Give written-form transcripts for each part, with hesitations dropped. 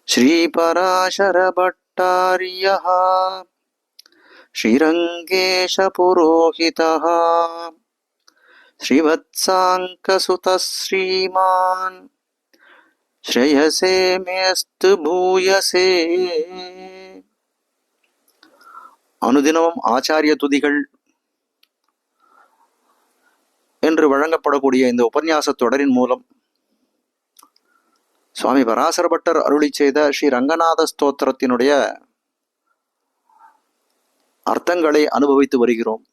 श्रीपराशरभट्टार्यः श्रीरङ्गेशपुरोहितः श्रीवत्साङ्कसुतः श्रीमान् श्रेयसे मेस्तु பூயசே. அனுதினமும் ஆச்சாரிய துதிகள் என்று வழங்கப்படக்கூடிய இந்த உபன்யாச தொடரின் மூலம் சுவாமி பராசரபட்டர் அருளி செய்த ஸ்ரீ ரங்கநாத ஸ்தோத்திரத்தினுடைய அர்த்தங்களை அனுபவித்து வருகிறோம்.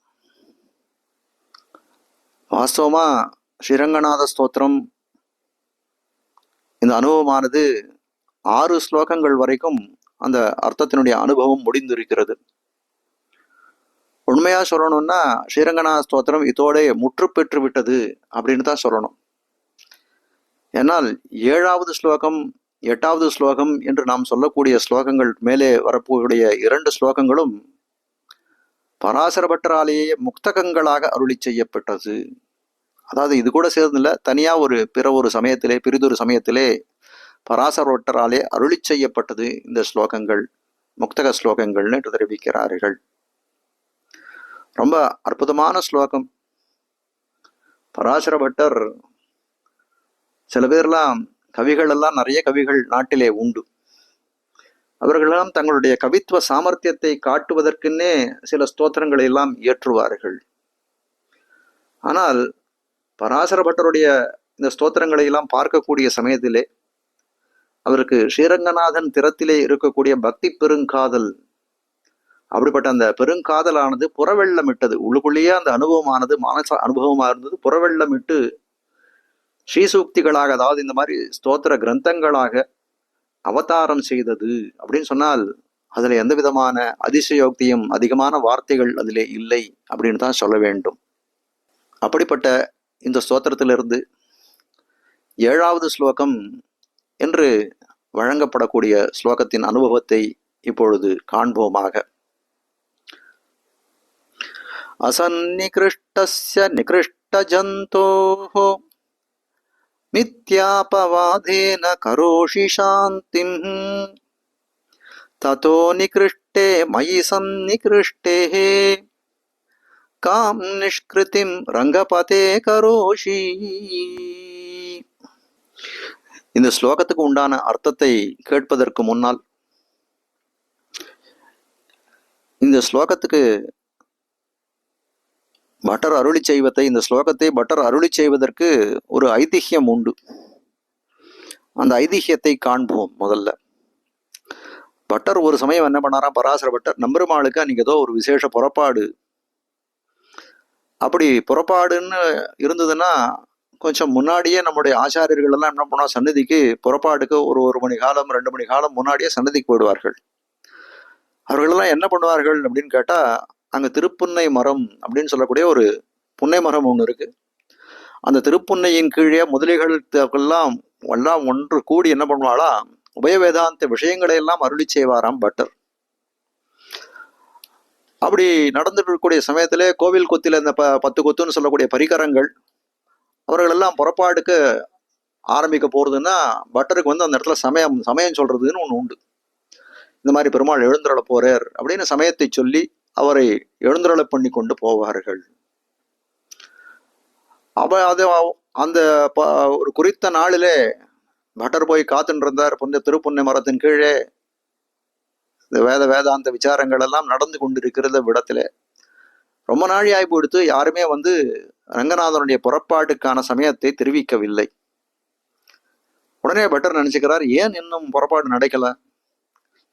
வாஸ்தவமா ஸ்ரீரங்கநாத ஸ்தோத்திரம் இந்த அனுபவமானது 6 ஸ்லோகங்கள் வரைக்கும் அந்த அர்த்தத்தினுடைய அனுபவம் முடிந்திருக்கிறது. உண்மையா சொல்லணும்னா ஸ்ரீரங்கநாத ஸ்தோத்திரம் இதோட முற்று பெற்று விட்டது அப்படின்னு தான் சொல்லணும். ஏன்னால் 7வது ஸ்லோகம் 8வது ஸ்லோகம் என்று நாம் சொல்லக்கூடிய ஸ்லோகங்கள் மேலே வரக்கூடிய 2 ஸ்லோகங்களும் பராசரபட்டராலேயே முக்தகங்களாக அருளி செய்யப்பட்டது. அதாவது இது கூட சேர்ந்துல தனியா பிறொரு சமயத்திலே பிரிதொரு சமயத்திலே பராசரபட்டராலே அருளி செய்யப்பட்டது இந்த ஸ்லோகங்கள் முக்தக ஸ்லோகங்கள்னு தெரிவிக்கிறார்கள். ரொம்ப அற்புதமான ஸ்லோகம். பராசரபட்டர் சில பேர்லாம் கவிகள் எல்லாம் நிறைய கவிகள் நாட்டிலே உண்டு. அவர்களெல்லாம் தங்களுடைய கவித்துவ சாமர்த்தியத்தை காட்டுவதற்குன்னே சில ஸ்தோத்திரங்களை எல்லாம் இயற்றுவார்கள். ஆனால் பராசரபட்டருடைய இந்த ஸ்தோத்திரங்களை எல்லாம் பார்க்கக்கூடிய சமயத்திலே அவருக்கு ஸ்ரீரங்கநாதன் திறத்திலே இருக்கக்கூடிய பக்தி பெருங்காதல், அப்படிப்பட்ட அந்த பெருங்காதலானது புறவெள்ளமிட்டது. உள்ளுக்குள்ளேயே அந்த அனுபவமானது மானச அனுபவமாக இருந்தது. புறவெள்ளமிட்டு ஸ்ரீசூக்திகளாக, அதாவது இந்த மாதிரி ஸ்தோத்திர கிரந்தங்களாக அவதாரம் செய்தது. அப்படின்னு சொன்னால் அதுல எந்த விதமான அதிசயோக்தியும் அதிகமான வார்த்தைகள் அதிலே இல்லை அப்படின்னு தான் சொல்ல வேண்டும். அப்படிப்பட்ட இந்த ஸ்தோத்திரத்திலிருந்து 7வது ஸ்லோகம் என்று வழங்கப்படக்கூடிய ஸ்லோகத்தின் அனுபவத்தை இப்பொழுது காண்போமாக. அசன்னிகிருஷ்டஸ்ய நிகிருஷ்ட ஜந்தோஹ மித்யாபவாதேன கரோஷி சாந்திம் ததோ நிகிருஷ்டே மயி சந்நிகிருஷ்டே காம் நிஷ்கிருதிம் ரங்கபதே கரோஷி. இந்த ஸ்லோகத்துக்கு உண்டான அர்த்தத்தை கேட்பதற்கு முன்னால் இந்த ஸ்லோகத்துக்கு பட்டர் அருளி செய்வதை இந்த ஸ்லோகத்தை பட்டர் அருளி செய்வதற்கு ஒரு ஐதிஹ்யம் உண்டு. அந்த ஐதிஹ்யத்தை காண்போம். முதல்ல பட்டர் ஒரு சமயம் என்ன பண்ணாராம், பராசர பட்டர் நம்பெருமாளுக்கு அன்னைக்கு ஏதோ ஒரு விசேஷ புறப்பாடு, அப்படி புறப்பாடுன்னு இருந்ததுன்னா கொஞ்சம் முன்னாடியே நம்முடைய ஆச்சாரியர்கள் எல்லாம் என்ன பண்ணா, சன்னதிக்கு புறப்பாடுக்கு ஒரு மணி காலம் 2 மணி காலம் முன்னாடியே சன்னதிக்கு போயிடுவார்கள். அவர்களெல்லாம் என்ன பண்ணுவார்கள் அப்படின்னு கேட்டா, அங்க திருப்புன்னை மரம் அப்படின்னு சொல்லக்கூடிய ஒரு புன்னை மரம் ஒன்று இருக்கு. அந்த திருப்புன்னையின் கீழே முதலிகளுக்கெல்லாம் எல்லாம் ஒன்று கூடி என்ன பண்ணுவாளா, உபயவேதாந்த விஷயங்களை எல்லாம் அருளி செய்வாராம் பட்டர். அப்படி நடந்துட்டு இருக்கக்கூடிய சமயத்திலே கோவில் கொத்தில இந்த 10 கொத்துன்னு சொல்லக்கூடிய பரிகரங்கள் அவர்கள் எல்லாம் புறப்பாடுக்கு ஆரம்பிக்க போறதுன்னா பட்டருக்கு அந்த இடத்துல சமயம் சொல்றதுன்னு ஒண்ணு உண்டு. இந்த மாதிரி பெருமாள் எழுந்தருள போறார் அப்படின்னு சமயத்தை சொல்லி அவரை எழுந்தருள பண்ணி கொண்டு போவார்கள். அது அந்த ஒரு குறித்த நாளிலே பட்டர் போய் காத்துட்டு இருந்தார். திருப்புன்னை மரத்தின் கீழே வேதாந்த விசாரங்கள் எல்லாம் நடந்து கொண்டிருக்கிறத விடத்துல ரொம்ப நாழி ஆகி போயிடுத்து. யாருமே ரங்கநாதனுடைய புறப்பாட்டுக்கான சமயத்தை தெரிவிக்கவில்லை. உடனே பட்டர் நினைச்சுக்கிறார், ஏன் இன்னும் புறப்பாடு நடக்கல?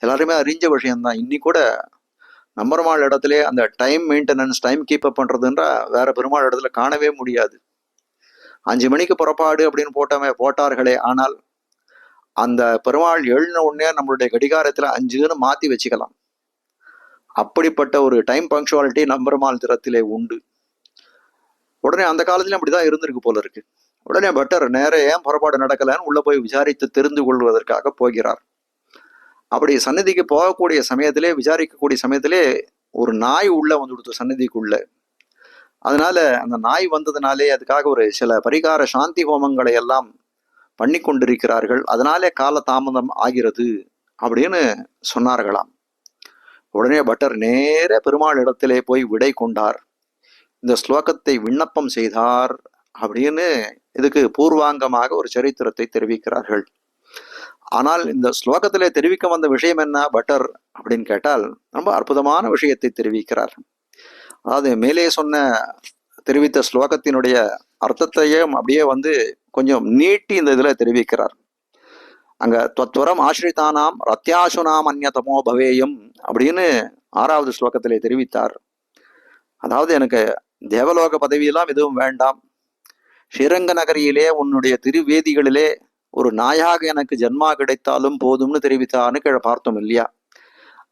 எல்லாருமே அறிஞ்ச விஷயம்தான். இன்னி கூட நம்பெருமாள் இடத்துல அந்த time maintenance, time keep up பண்றதுன்றா வேற பெருமாள் இடத்துல காணவே முடியாது. 5 மணிக்கு புறப்பாடு அப்படின்னு போட்டார்களே, ஆனால் அந்த பெருமாள் எழுன உடனே நம்மளுடைய கடிகாரத்துல 5ன்னு மாத்தி வச்சுக்கலாம். அப்படிப்பட்ட ஒரு டைம் பங்க்சுவாலிட்டி நம்பெருமாள் திறத்திலே உண்டு. உடனே அந்த காலத்திலும் அப்படிதான் இருந்திருக்கு போல இருக்கு. உடனே பட்டர் நேர ஏன் புறப்பாடு நடக்கலன்னு உள்ள போய் விசாரித்து தெரிந்து கொள்வதற்காக போகிறார். அப்படி சன்னதிக்கு போகக்கூடிய சமயத்திலே, விசாரிக்கக்கூடிய சமயத்திலே ஒரு நாய் உள்ள வந்துடுத்து சன்னதிக்குள்ள. அதனால அந்த நாய் வந்ததுனாலே அதுக்காக ஒரு சில பரிகார சாந்தி ஹோமங்களை எல்லாம் பண்ணி கொண்டிருக்கிறார்கள். அதனாலே கால தாமதம் ஆகிறது அப்படின்னு சொன்னார்களாம். உடனே பட்டர் நேர பெருமாள் இடத்திலே போய் விடை கொண்டார், இந்த ஸ்லோகத்தை விண்ணப்பம் செய்தார் அப்படின்னு இதுக்கு பூர்வாங்கமாக ஒரு சரித்திரத்தை தெரிவிக்கிறார்கள். ஆனால் இந்த ஸ்லோகத்திலே தெரிவிக்க வந்த விஷயம் என்ன பட்டர் அப்படின்னு கேட்டால் ரொம்ப அற்புதமான விஷயத்தை தெரிவிக்கிறார். அதாவது மேலே தெரிவித்த ஸ்லோகத்தினுடைய அர்த்தத்தையே அப்படியே கொஞ்சம் நீட்டி இந்த இதுல தெரிவிக்கிறார். அங்க துவரம் ஆசிரிதானாம் ரத்யாசுனாம் அந்நதமோ பவேயம் அப்படின்னு 6வது ஸ்லோகத்திலே தெரிவித்தார். அதாவது எனக்கு தேவலோக பதவியெல்லாம் எதுவும் வேண்டாம், ஸ்ரீரங்க நகரியிலே உன்னுடைய திருவேதிகளிலே ஒரு நாயாக எனக்கு ஜென்மா கிடைத்தாலும் போதும்னு தெரிவித்தான்னு கீழே பார்த்தோம் இல்லையா?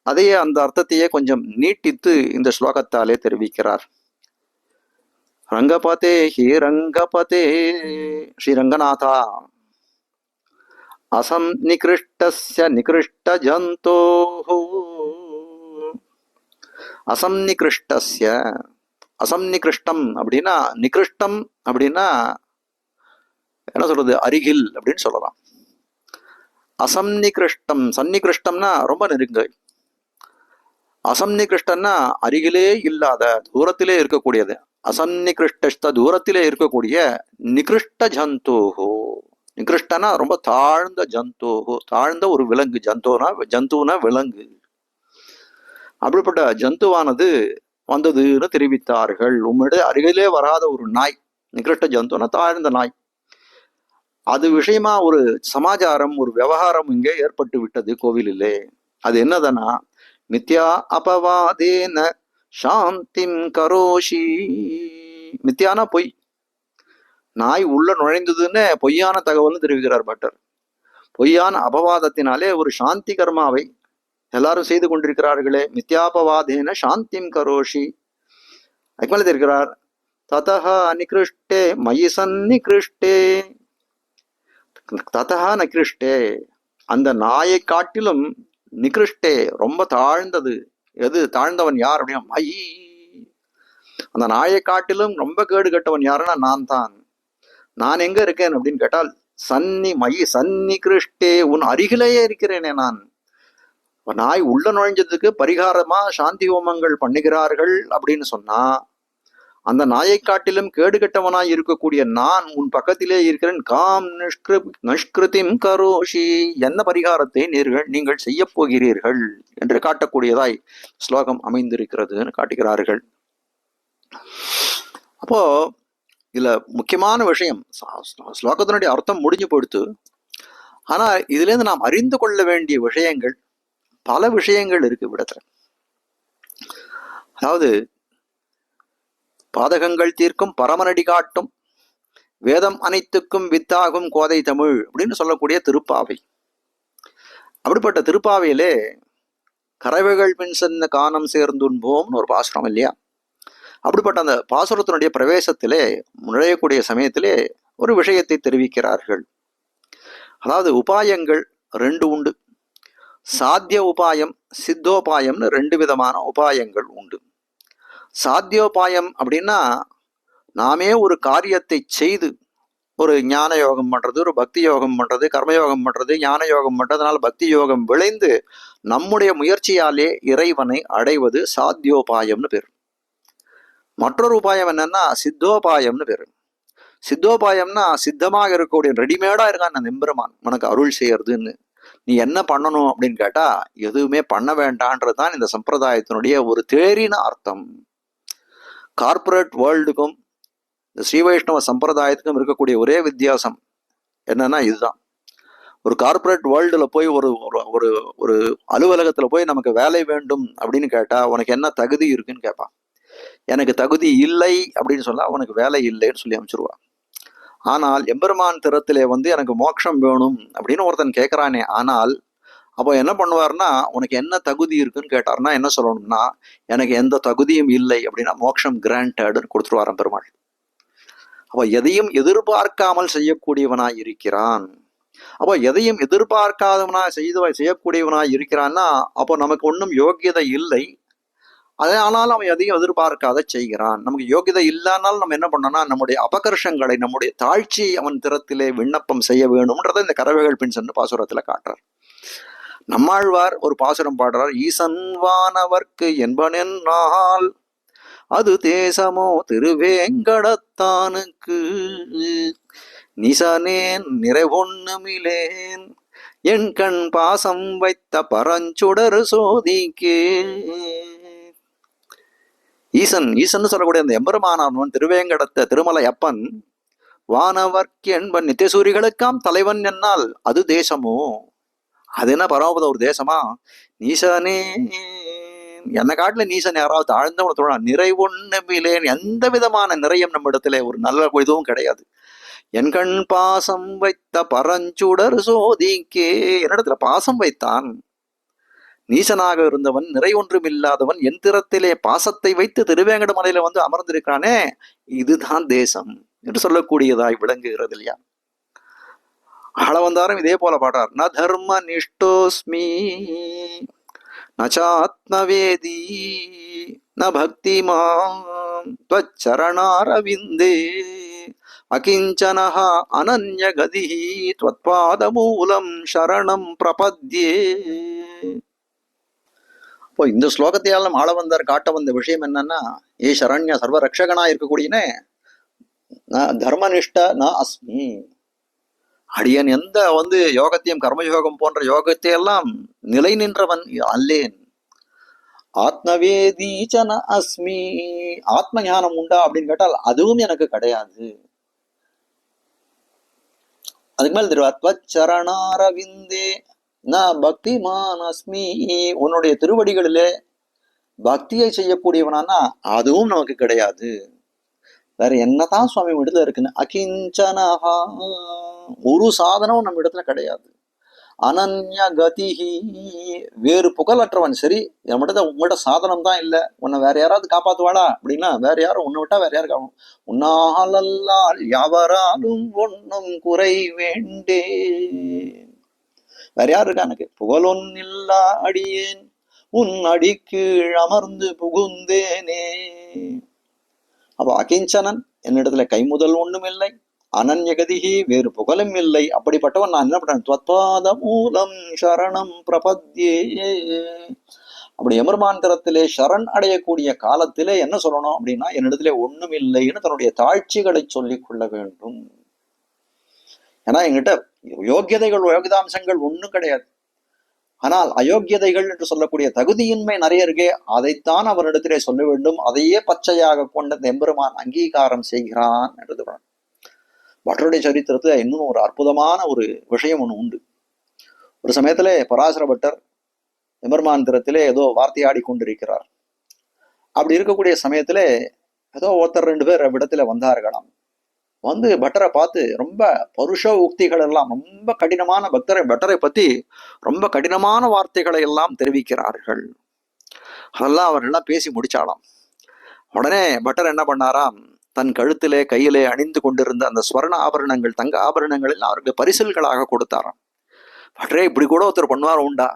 அதையே அந்த அர்த்தத்தையே கொஞ்சம் நீட்டித்து இந்த ஸ்லோகத்தாலே தெரிவிக்கிறார். ரங்கபதே ஹி ரங்கபதே ஸ்ரீரங்கநாதா அசம் நிகிருஷ்டஸ்ய நிகிருஷ்ட ஜந்தோஹ அசம் நிகிருஷ்டஸ்ய அசம் நிகிருஷ்டம் அப்படின்னா நிகிருஷ்டம் அப்படின்னா என்ன சொல்றது, அருகில் அப்படின்னு சொல்லலாம். அசம்நிகிருஷ்டம், சன்னிகிருஷ்டம்னா ரொம்ப நெருங்க, அசம்நிகிருஷ்டம்னா அருகிலே இல்லாத தூரத்திலே இருக்கக்கூடியது. அசன்னிகிருஷ்ட தூரத்திலே இருக்கக்கூடிய நிகிருஷ்ட ஜந்தோஹோ, நிகிருஷ்டனா ரொம்ப தாழ்ந்த ஜந்தோஹோ, தாழ்ந்த ஒரு விலங்கு. ஜந்துனா விலங்கு. அப்படிப்பட்ட ஜந்துவானது வந்ததுன்னு தெரிவித்தார்கள். உம்மிட அருகிலே வராத ஒரு நாய், நிகிருஷ்ட ஜந்துனா தாழ்ந்த நாய். அது விஷயமா ஒரு சமாச்சாரம், ஒரு விவகாரம் இங்கே ஏற்பட்டு விட்டது கோவிலிலே. அது என்னதுன்னா, மித்யா அபவாதேன சாந்திம் கரோஷி. மித்தியான பொய், நாய் உள்ள நுழைந்ததுன்னு பொய்யான தகவல்னு தெரிவிக்கிறார் பட்டர். பொய்யான அபவாதத்தினாலே ஒரு சாந்தி கர்மாவை எல்லாரும் செய்து கொண்டிருக்கிறார்களே. மித்யாபவாதேன சாந்திம் கரோஷி. அதுக்கு மேலே தெரிவிக்கிறார், ததஹ நிகிருஷ்டே மயி சந்நிகிருஷ்டே ததஹா நிகிருஷ்டே. அந்த நாயை காட்டிலும் நிகிருஷ்டே ரொம்ப தாழ்ந்தது. எது தாழ்ந்தவன் யார் அப்படின்னா மயி, அந்த நாயை காட்டிலும் ரொம்ப கேடு கட்டவன் யாருன்னா நான் தான். நான் எங்க இருக்கேன் அப்படின்னு கேட்டால் மயி சந்நிகிருஷ்டே, உன் அருகிலேயே இருக்கிறேனே நான். நாய் உள்ள நுழைஞ்சதுக்கு பரிகாரமா சாந்தி ஹோமங்கள் பண்ணுகிறார்கள் அப்படின்னு சொன்னா, அந்த நாயை காட்டிலும் கேடுகட்டவனாய் இருக்கக்கூடிய நான் உன் பக்கத்திலே இருக்கிறேன். காம் நிஷ்கிருதிம் கரோஷி, என்ன பரிகாரத்தை நீங்கள் செய்ய போகிறீர்கள் என்று காட்டக்கூடியதாய் ஸ்லோகம் அமைந்திருக்கிறதுன்னு காட்டுகிறார்கள். அப்போ இதுல முக்கியமான விஷயம், ஸ்லோகத்தினுடைய அர்த்தம் முடிஞ்சு போயிடுத்து. ஆனா இதுல இருந்து நாம் அறிந்து கொள்ள வேண்டிய விஷயங்கள், பல விஷயங்கள் இருக்கு விடத்துல. அதாவது பாதகங்கள் தீர்க்கும் பரமனடி காட்டும் வேதம் அனைத்துக்கும் வித்தாகும் கோதை தமிழ் அப்படின்னு சொல்லக்கூடிய திருப்பாவை. அப்படிப்பட்ட திருப்பாவையிலே கறவைகள் பின் சென்ன காணம் சேர்ந்துன்போம்னு ஒரு பாசுரம் இல்லையா? அப்படிப்பட்ட அந்த பாசுரத்தினுடைய பிரவேசத்திலே நுழையக்கூடிய சமயத்திலே ஒரு விஷயத்தை தெரிவிக்கிறார்கள். அதாவது உபாயங்கள் 2 உண்டு. சாத்திய உபாயம், சித்தோபாயம்னு 2 விதமான உபாயங்கள் உண்டு. சாத்தியோபாயம் அப்படின்னா நாமே ஒரு காரியத்தை செய்து ஒரு ஞான யோகம் பண்றது, ஒரு பக்தி யோகம் பண்றது, கர்மயோகம் பண்றது, ஞான யோகம் பண்றதுனால பக்தி யோகம் விளைந்து நம்முடைய முயற்சியாலே இறைவனை அடைவது சாத்தியோபாயம்னு பேர். மற்றொரு உபாயம் என்னன்னா சித்தோபாயம்னு பேரு. சித்தோபாயம்னா சித்தமாக இருக்கக்கூடிய ரெடிமேடா இருக்கான் அந்த எம்பெருமான் உனக்கு அருள் செய்யறதுன்னு. நீ என்ன பண்ணணும் அப்படின்னு கேட்டா எதுவுமே பண்ண வேண்டான்றதுதான் இந்த சம்பிரதாயத்தினுடைய ஒரு தேறின அர்த்தம். கார்பரேட் வேர்ல்டுக்கும் இந்த ஸ்ரீ வைஷ்ணவ சம்பிரதாயத்துக்கும் இருக்கக்கூடிய ஒரே வித்தியாசம் என்னன்னா இதுதான். ஒரு கார்பரேட் வேர்ல்டுல போய் ஒரு ஒரு ஒரு அலுவலகத்துல போய் நமக்கு வேலை வேண்டும் அப்படின்னு கேட்டா உனக்கு என்ன தகுதி இருக்குன்னு கேட்பான். எனக்கு தகுதி இல்லை அப்படின்னு சொன்னா உனக்கு வேலை இல்லைன்னு சொல்லி அமைச்சிருவா. ஆனால் எம்பெருமான் திறத்திலே எனக்கு மோட்சம் வேணும் அப்படின்னு ஒருத்தன் கேட்கிறானே, ஆனால் அப்போ என்ன பண்ணுவார்னா உனக்கு என்ன தகுதி இருக்குன்னு கேட்டார்னா என்ன சொல்லணும்னா எனக்கு எந்த தகுதியும் இல்லை அப்படின்னா மோட்சம் கிராண்டட்னு கொடுத்துருவாராம் பெருமாள். அப்போ எதையும் எதிர்பார்க்காமல் செய்யக்கூடியவனாய் இருக்கிறான். அப்போ எதையும் எதிர்பார்க்காதவனா செய்யக்கூடியவனாய் இருக்கிறான்னா அப்போ நமக்கு ஒன்றும் யோக்கியதை இல்லை. அதே ஆனாலும் அவன் எதையும் எதிர்பார்க்காத செய்கிறான். நமக்கு யோகிதை இல்லானால் நம்ம என்ன பண்ணோம்னா நம்முடைய அபகர்ஷங்களை, நம்முடைய தாழ்ச்சியை அவன் திறத்திலே விண்ணப்பம் செய்ய வேணும்ன்றதை இந்த கறவைகள் பின் சென்று பாசுரத்துல காட்டுறார். நம்மாழ்வார் ஒரு பாசுரம் பாடுறார். ஈசன் வானவர்க்கு என்பனென்னால் அது தேசமோ திருவேங்கடத்தானுக்கு, நிசனேன் நிறைவொன்னுமிலேன் என் கண் பாசம் வைத்த பரஞ்சுடர் சோதிக்கே. ஈசன் ஈசன் சொல்லக்கூடிய அந்த எம்பெருமானவன் திருவேங்கடத்த திருமலை அப்பன் வானவர்க்கு என்பன் நித்தியசூரிகளுக்காம் தலைவன் என்னால் அது தேசமோ, அது என்ன பரமபத ஒரு தேசமா? நீசனே, என்ன காட்டுல நீசன் யாராவது தாழ்ந்தவன தோழா, நிறைவொன்னுமில்லேன், எந்த விதமான நிறையும் நம்ம இடத்துல ஒரு நல்ல இதுவும் கிடையாது. என் கண் பாசம் வைத்த பரஞ்சுடர் சோதிக்கே, என்னிடத்துல பாசம் வைத்தான். நீசனாக இருந்தவன், நிறை ஒன்றும் இல்லாதவன், என் திறத்திலே பாசத்தை வைத்து திருவேங்கட மலையில வந்து அமர்ந்திருக்கானே, இதுதான் தேசம் என்று சொல்லக்கூடியதாய் விளங்குகிறது இல்லையா? ஆளவந்தாரும் இதே போல பாடுறார். ந தர்ம நிஷ்டோஸ்மி நச்சாத்மவேதி ந பக்திமான் த்வச்சரணாரவிந்தே அகிஞ்சனஹ அனன்யகதிஹி த்வத்பாதமூலம் சரணம் பிரபத்யே. இப்போ இந்த ஸ்லோகத்தையாலும் ஆளவந்தார் காட்ட வந்த விஷயம் என்னன்னா, ஏ சரண்ய சர்வ ரக்ஷகனா இருக்கக்கூடியனே, தர்மனிஷ்ட ந அஸ்மி, அடியன் எந்த யோகத்தையும் கர்மயோகம் போன்ற யோகத்தை எல்லாம் நிலை நின்றவன் அல்லேன். ஆத்மவேதீச்சன அஸ்மி, ஆத்ம ஞானம் உண்டா அப்படின்னு கேட்டால் அதுவும் எனக்கு கிடையாது. அதுக்கு மேல் திருவத்வச்சரணாரவிந்தே ந பக்திமான் அஸ்மி, உன்னுடைய திருவடிகளிலே பக்தியை செய்யக்கூடியவனானா அதுவும் நமக்கு கிடையாது. வேற என்னதான் சுவாமி இடத்துல இருக்குன்னு, அகிஞ்சனஹா, ஒரு சாதனம் நம்ம இடத்துல கிடையாது. அனன்ய கதிஹி, வேறு புகழற்றவன். சரி, உங்கள்கிட்ட சாதனம் தான் இல்லை, உன்னை வேற யாராவது காப்பாத்துவாளா அப்படின்னா வேற யாரும், உன்னை விட்டா வேற யாரு காணும். உன்னாலல்லால் யாவராலும் ஒன்னும் குறை வேண்டே, வேற யாரு இருக்கா எனக்கு? புகழொன்னில்லா அடியேன் உன் அடிக்கீழ் அமர்ந்து புகுந்தேனே. அப்போ அகிஞ்சனன், என்னிடத்துல கைமுதல் ஒண்ணும் இல்லை, அனன்யகதிகி, வேறு புகழும் இல்லை, அப்படிப்பட்டவன் நான் என்ன பண்றேன்? துவத்பாத மூலம் சரணம் பிரபத்யே. அப்படி எமர்மாந்திரத்திலே சரண் அடையக்கூடிய காலத்திலே என்ன சொல்லணும் அப்படின்னா, என்னிடத்திலே ஒண்ணும் இல்லைன்னு தன்னுடைய தாழ்ச்சிகளை சொல்லிக் கொள்ள வேண்டும். ஏன்னா என்கிட்ட யோகியதைகள் யோகிதாம்சங்கள் ஒண்ணும் கிடையாது. ஆனால் அயோக்கியதைகள் என்று சொல்லக்கூடிய தகுதியின்மை நிறைய இருக்கே, அதைத்தான் அவரிடத்திலே சொல்ல வேண்டும். அதையே பச்சையாக கொண்ட எம்பெருமான் அங்கீகாரம் செய்கிறான் என்று. பட்டருடைய சரித்திரத்துல இன்னும் ஒரு அற்புதமான ஒரு விஷயம் ஒண்ணு உண்டு. ஒரு சமயத்திலே பராசர பட்டர் எம்பெருமாந்திரத்திலே ஏதோ வார்த்தையாடி கொண்டிருக்கிறார். அப்படி இருக்கக்கூடிய சமயத்திலே ஏதோ ஒருத்தர் ரெண்டு பேர் இடத்துல வந்தார்களாம். பட்டரை பார்த்து ரொம்ப பருஷ உக்திகள் எல்லாம், ரொம்ப கடினமான பட்டரை பத்தி ரொம்ப கடினமான வார்த்தைகளை எல்லாம் தெரிவிக்கிறார்கள். அதெல்லாம் அவர்கள்லாம் பேசி முடிச்சாலாம். உடனே பட்டர் என்ன பண்ணாராம், தன் கழுத்திலே கையிலே அணிந்து கொண்டிருந்த அந்த ஸ்வர்ண ஆபரணங்கள், தங்க ஆபரணங்கள் எல்லாம் அவருக்கு பரிசில்களாக கொடுத்தாராம். பட்டரே, இப்படி கூட ஒருத்தர் பண்ணுவார் உண்டா?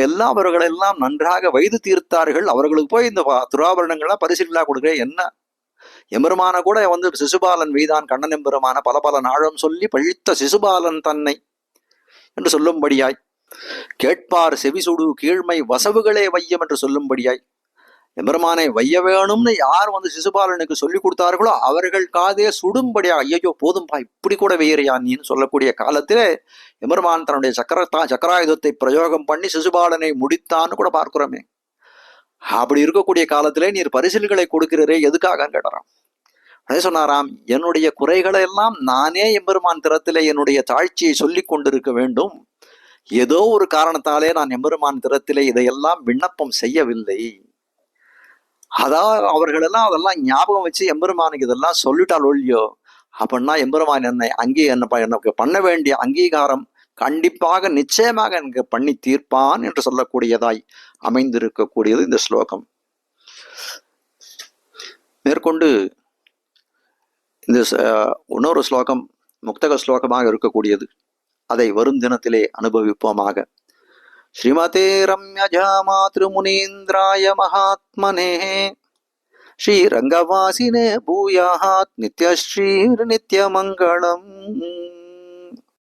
எல்லாம் அவர்களெல்லாம் நன்றாக வைத்து தீர்த்தார்கள், அவர்களுக்கு போய் இந்த துராபரணங்கள்லாம் பரிசில்களாக கொடுக்குறேன் என்ன? எம்பெருமான கூட சிசுபாலன் வீதான் கண்ணன் எம்பெருமான பல பல நாளும் சொல்லி பழித்த சிசுபாலன் தன்னை என்று சொல்லும்படியாய், கேட்பார் செவிசுடு கீழ்மை வசவுகளே வையம் என்று சொல்லும்படியாய், எம்பெருமானை வைய வேணும்னு யார் சிசுபாலனுக்கு சொல்லி கொடுத்தார்களோ அவர்கள் காதே சுடும்படியா, ஐயோ போதும்பா இப்படி கூட வெய்யறியா நீன்னு சொல்லக்கூடிய காலத்திலே எம்பெருமான் தன்னுடைய சக்கராயுதத்தை பிரயோகம் பண்ணி சிசுபாலனை முடித்தான்னு கூட பார்க்கிறோமே. அப்படி இருக்கக்கூடிய காலத்திலே நீர் பரிசில்களை கொடுக்கிறீரே எதுக்காக கேட்டாராம். அதே சொன்னாராம், என்னுடைய குறைகளை எல்லாம் நானே எம்பெருமான் திறத்திலே என்னுடைய தாழ்ச்சியை சொல்லி கொண்டிருக்க வேண்டும். ஏதோ ஒரு காரணத்தாலே நான் எம்பெருமான் திறத்திலே இதையெல்லாம் விண்ணப்பம் செய்யவில்லை. அதான் அவர்களெல்லாம் அதெல்லாம் ஞாபகம் வச்சு எம்பெருமானுக்கு இதெல்லாம் சொல்லிட்டால் ஒழியோ, அப்படின்னா எம்பெருமான் எனக்கு பண்ண வேண்டிய அங்கீகாரம் கண்டிப்பாக நிச்சயமாக எனக்கு பண்ணி தீர்ப்பான் என்று சொல்லக்கூடியதாய் அமைந்திருக்கக்கூடியது இந்த ஸ்லோகம். மேற்கொண்டு இந்த இன்னொரு ஸ்லோகம் முக்தக ஸ்லோகமாக இருக்கக்கூடியது, அதை வரும் தினத்திலே அனுபவிப்போமாக. ஸ்ரீமதே ரம்யஜா மாத்ருமுனீந்திராய மகாத்மனே ஸ்ரீரங்கவாசினே பூயாத் நித்யஸ்ரீர் நித்யமங்களம்.